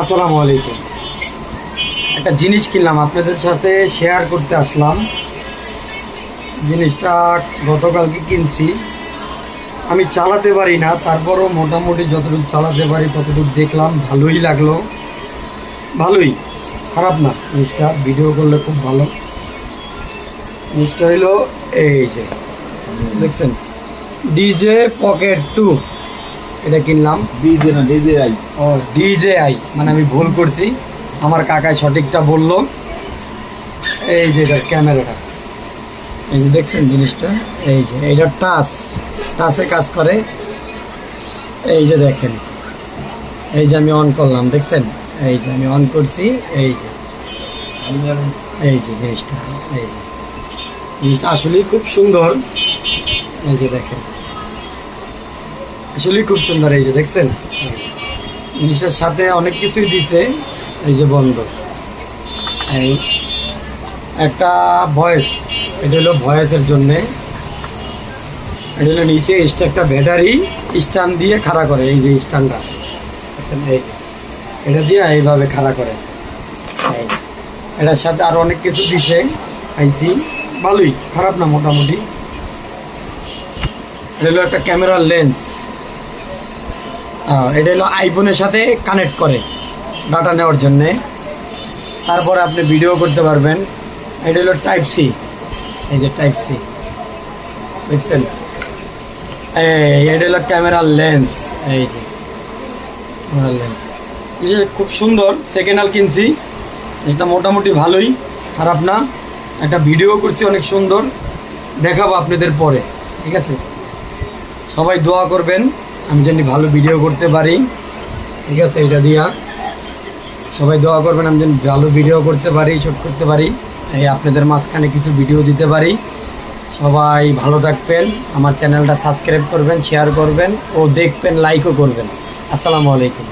আসসালামু আলাইকুম। একটা জিনিস কিনলাম, আপনাদের সাথে শেয়ার করতে আসলাম। জিনিসটা গতকালকে কিনছি। আমি চালাতে পারি না, তারপরও মোটামুটি যতটুকু চালাতে পারি ততটুকু দেখলাম, ভালোই লাগলো। ভালোই, খারাপ না জিনিসটা, ভিডিও করলে খুব ভালো। জিনিসটা হইলো এই যে দেখছেন, ডিজে পকেট 2, এটা কিনলাম। ডিজে না ডিজে আই। ও DJI, মানে আমি ভুল করছি, আমার কাকাই সঠিকটা বললো। এই যে এটা ক্যামেরাটা, এই যে দেখছেন জিনিসটা, এই যে এইটা টাচে কাজ করে। এই যে দেখেন, এই যে আমি অন করলাম, দেখছেন, এই যে আমি অন করছি, এই যে জিনিসটা, এই যে জিনিসটা আসলেই খুব সুন্দর। এই যে দেখেন, আসলেই খুব সুন্দর। এই যে দেখছেন, জিনিসটার সাথে অনেক কিছুই দিছে। এই যে বন্ধ, এই একটা ভয়েস, এটা হলো ভয়েসের জন্যে। এটা হলো নিচে একটা ব্যাটারি স্ট্যান্ড দিয়ে খাড়া করে, এই যে স্ট্যান্ডটা এই এটা দিয়ে এইভাবে খাড়া করে। এটার সাথে আরো অনেক কিছু দিছে, আইসি ভালোই, খারাপ না মোটামুটি। এটা হলো একটা ক্যামেরার লেন্স। এটা হলো আইফোনের সাথে কানেক্ট করে ডাটা নেওয়ার জন্যে, তারপরে আপনি ভিডিও করতে পারবেন। এটা হলো টাইপ সি, এই যে টাইপ সি দেখছেন। এটা হলো ক্যামেরার লেন্স, এই যে ক্যামেরার লেন্স। খুব সুন্দর, সেকেন্ড হ্যান্ড কিনছি। এটা মোটামুটি ভালোই, খারাপ না। একটা ভিডিও করছি অনেক সুন্দর, দেখাবো আপনাদের পরে, ঠিক আছে? সবাই দোয়া করবেন আমি যেন ভালো ভিডিও করতে পারি, ঠিক আছে? এটা দিয়া সবাই দোয়া করবেন আমি যেন ভালো ভিডিও করতে পারি, শুট করতে পারি, এই আপনাদের মাঝখানে কিছু ভিডিও দিতে পারি। সবাই ভালো থাকবেন, আমার চ্যানেলটা সাবস্ক্রাইব করবেন, শেয়ার করবেন ও দেখবেন, লাইকও করবেন। আসসালামু আলাইকুম।